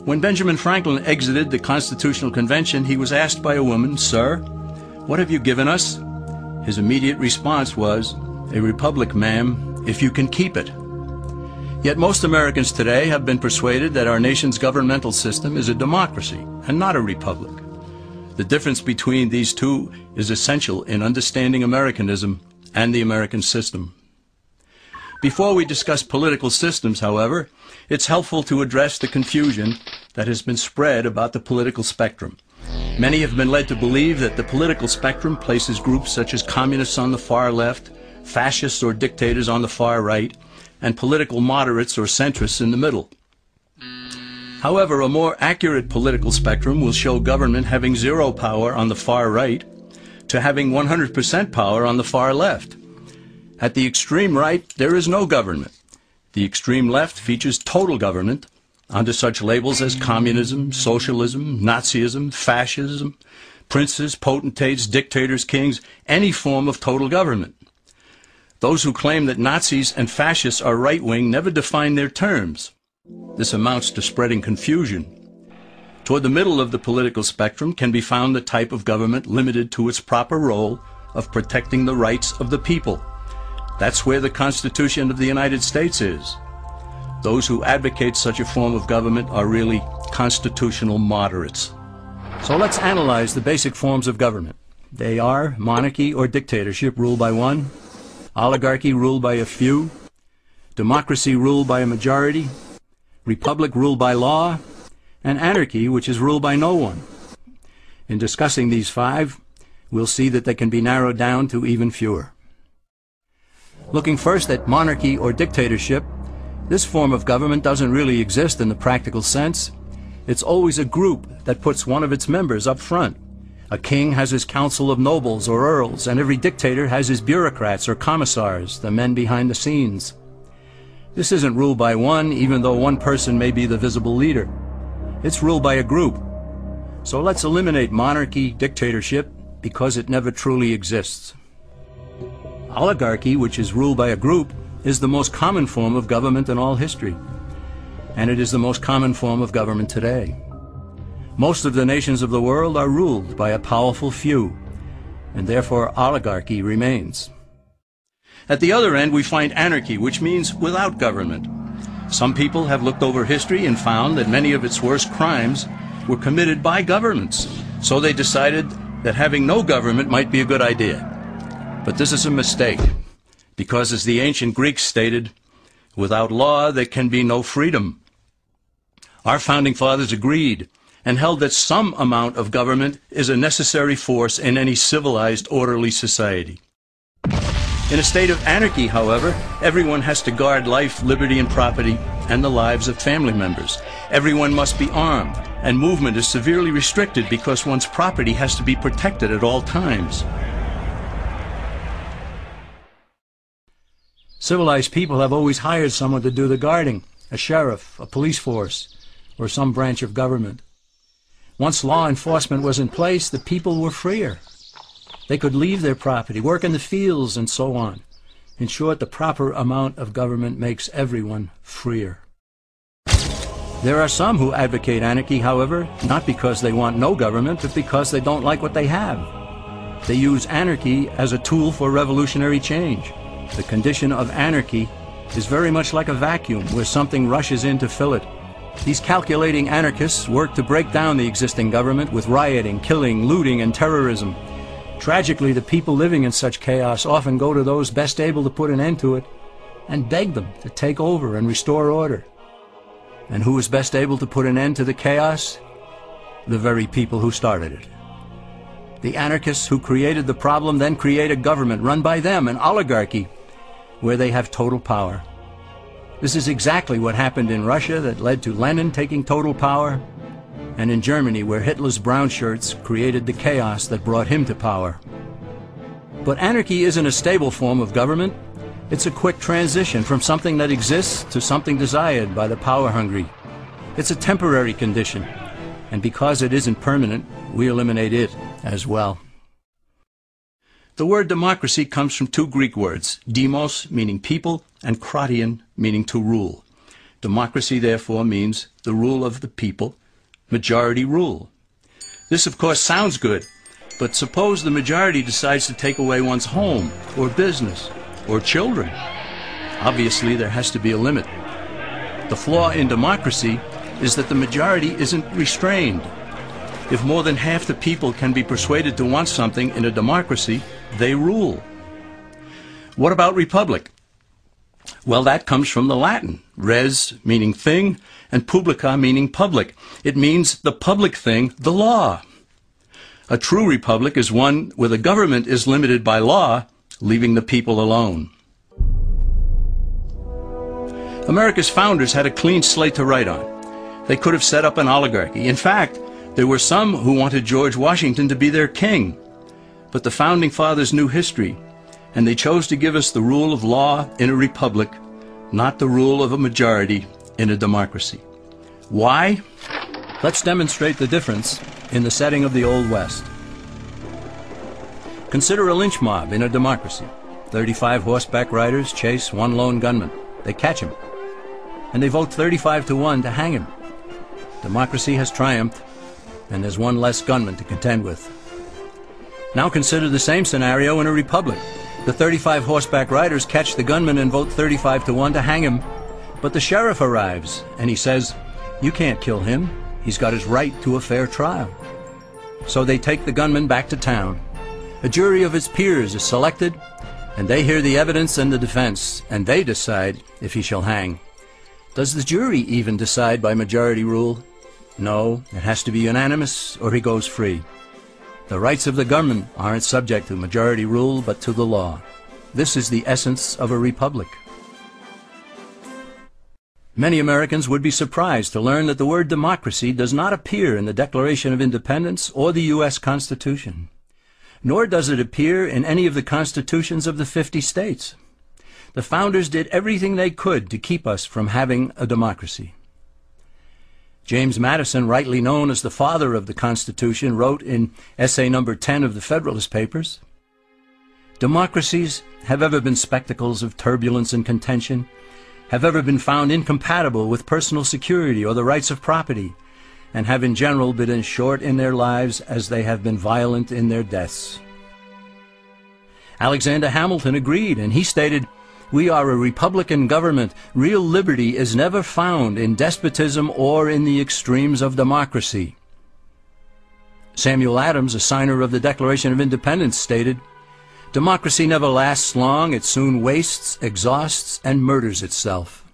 When Benjamin Franklin exited the Constitutional Convention, he was asked by a woman, "Sir, what have you given us?" His immediate response was, "A republic, ma'am, if you can keep it." Yet most Americans today have been persuaded that our nation's governmental system is a democracy and not a republic. The difference between these two is essential in understanding Americanism and the American system. Before we discuss political systems, however, it's helpful to address the confusion that has been spread about the political spectrum. Many have been led to believe that the political spectrum places groups such as communists on the far left, fascists or dictators on the far right, and political moderates or centrists in the middle. However, a more accurate political spectrum will show government having zero power on the far right to having 100% power on the far left. At the extreme right, there is no government. The extreme left features total government under such labels as communism, socialism, Nazism, fascism, princes, potentates, dictators, kings, any form of total government. Those who claim that Nazis and fascists are right-wing never define their terms. This amounts to spreading confusion. Toward the middle of the political spectrum can be found the type of government limited to its proper role of protecting the rights of the people. That's where the Constitution of the United States is. Those who advocate such a form of government are really constitutional moderates. So let's analyze the basic forms of government. They are monarchy or dictatorship ruled by one, oligarchy ruled by a few, democracy ruled by a majority, republic ruled by law, and anarchy, which is ruled by no one. In discussing these five, we'll see that they can be narrowed down to even fewer. Looking first at monarchy or dictatorship, this form of government doesn't really exist in the practical sense. It's always a group that puts one of its members up front. A king has his council of nobles or earls, and every dictator has his bureaucrats or commissars, the men behind the scenes. This isn't ruled by one, even though one person may be the visible leader. It's ruled by a group. So let's eliminate monarchy, dictatorship, because it never truly exists. Oligarchy, which is ruled by a group, is the most common form of government in all history. And it is the most common form of government today. Most of the nations of the world are ruled by a powerful few, and therefore oligarchy remains. At the other end, we find anarchy, which means without government. Some people have looked over history and found that many of its worst crimes were committed by governments, so they decided that having no government might be a good idea. But this is a mistake, because as the ancient Greeks stated, without law there can be no freedom. Our founding fathers agreed and held that some amount of government is a necessary force in any civilized, orderly society. In a state of anarchy, however, everyone has to guard life, liberty, and property, and the lives of family members. Everyone must be armed, and movement is severely restricted because one's property has to be protected at all times. Civilized people have always hired someone to do the guarding, a sheriff, a police force, or some branch of government. Once law enforcement was in place, the people were freer. They could leave their property, work in the fields, and so on. In short, the proper amount of government makes everyone freer. There are some who advocate anarchy, however, not because they want no government, but because they don't like what they have. They use anarchy as a tool for revolutionary change. The condition of anarchy is very much like a vacuum where something rushes in to fill it. These calculating anarchists work to break down the existing government with rioting, killing, looting, and terrorism. Tragically, the people living in such chaos often go to those best able to put an end to it and beg them to take over and restore order. And who is best able to put an end to the chaos? The very people who started it. The anarchists who created the problem then create a government run by them, an oligarchy, where they have total power. This is exactly what happened in Russia that led to Lenin taking total power, and in Germany where Hitler's brown shirts created the chaos that brought him to power. But anarchy isn't a stable form of government. It's a quick transition from something that exists to something desired by the power-hungry. It's a temporary condition, and because it isn't permanent, we eliminate it as well. The word democracy comes from two Greek words, demos, meaning people, and kratein, meaning to rule. Democracy, therefore, means the rule of the people, majority rule. This, of course, sounds good, but suppose the majority decides to take away one's home, or business, or children. Obviously, there has to be a limit. The flaw in democracy is that the majority isn't restrained. If more than half the people can be persuaded to want something in a democracy, they rule. What about republic? Well, that comes from the Latin, res meaning thing, and publica meaning public. It means the public thing, the law. A true republic is one where the government is limited by law, leaving the people alone. America's founders had a clean slate to write on. They could have set up an oligarchy. In fact, there were some who wanted George Washington to be their king. But the founding fathers knew history, and they chose to give us the rule of law in a republic, not the rule of a majority in a democracy. Why? Let's demonstrate the difference in the setting of the Old West. Consider a lynch mob in a democracy. 35 horseback riders chase one lone gunman. They catch him, and they vote 35 to 1 to hang him. Democracy has triumphed, and there's one less gunman to contend with. Now consider the same scenario in a republic. The 35 horseback riders catch the gunman and vote 35 to 1 to hang him, but the sheriff arrives, and he says, "You can't kill him. He's got his right to a fair trial." So they take the gunman back to town. A jury of his peers is selected, and they hear the evidence and the defense, and they decide if he shall hang. Does the jury even decide by majority rule? No, it has to be unanimous, or he goes free. The rights of the government aren't subject to majority rule, but to the law. This is the essence of a republic. Many Americans would be surprised to learn that the word democracy does not appear in the Declaration of Independence or the U.S. Constitution, nor does it appear in any of the constitutions of the 50 states. The founders did everything they could to keep us from having a democracy. James Madison, rightly known as the father of the Constitution, wrote in essay number 10 of the Federalist Papers, "Democracies have ever been spectacles of turbulence and contention, have ever been found incompatible with personal security or the rights of property, and have in general been as short in their lives as they have been violent in their deaths." Alexander Hamilton agreed, and he stated, "We are a republican government. Real liberty is never found in despotism or in the extremes of democracy." Samuel Adams, a signer of the Declaration of Independence, stated, "Democracy never lasts long. It soon wastes, exhausts, and murders itself."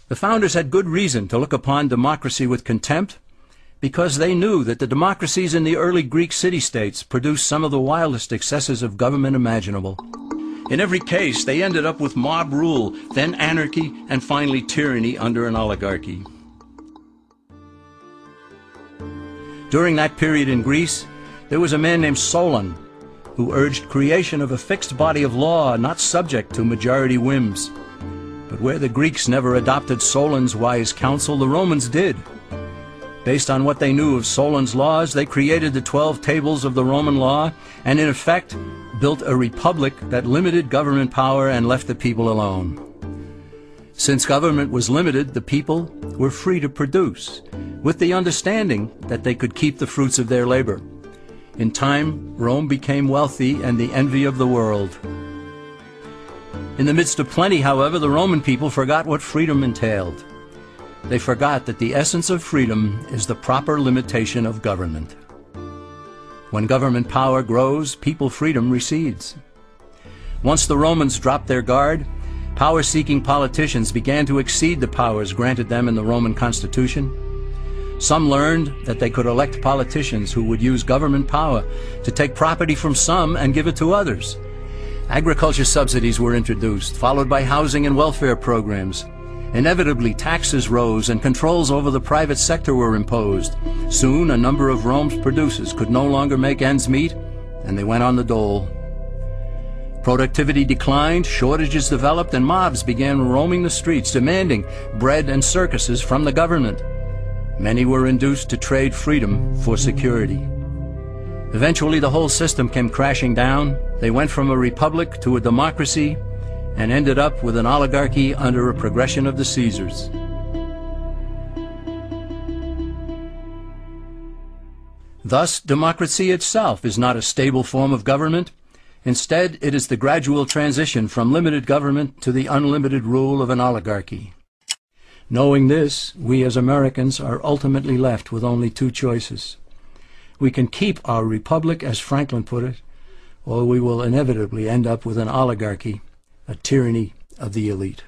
The founders had good reason to look upon democracy with contempt, because they knew that the democracies in the early Greek city-states produced some of the wildest excesses of government imaginable. In every case, they ended up with mob rule, then anarchy, and finally tyranny under an oligarchy. During that period in Greece, there was a man named Solon, who urged creation of a fixed body of law not subject to majority whims. But where the Greeks never adopted Solon's wise counsel, the Romans did. Based on what they knew of Solon's laws, they created the 12 tables of the Roman law, and in effect built a republic that limited government power and left the people alone. Since government was limited, the people were free to produce, with the understanding that they could keep the fruits of their labor. In time, Rome became wealthy and the envy of the world. In the midst of plenty, however, the Roman people forgot what freedom entailed. They forgot that the essence of freedom is the proper limitation of government. When government power grows, people freedom recedes. Once the Romans dropped their guard, power-seeking politicians began to exceed the powers granted them in the Roman Constitution. Some learned that they could elect politicians who would use government power to take property from some and give it to others. Agriculture subsidies were introduced, followed by housing and welfare programs. Inevitably, taxes rose and controls over the private sector were imposed. Soon, a number of Rome's producers could no longer make ends meet, and they went on the dole. Productivity declined, shortages developed, and mobs began roaming the streets, demanding bread and circuses from the government. Many were induced to trade freedom for security. Eventually, the whole system came crashing down. They went from a republic to a democracy, and ended up with an oligarchy under a progression of the Caesars. Thus, democracy itself is not a stable form of government. Instead, it is the gradual transition from limited government to the unlimited rule of an oligarchy. Knowing this, we as Americans are ultimately left with only two choices. We can keep our republic, as Franklin put it, or we will inevitably end up with an oligarchy, a tyranny of the elite.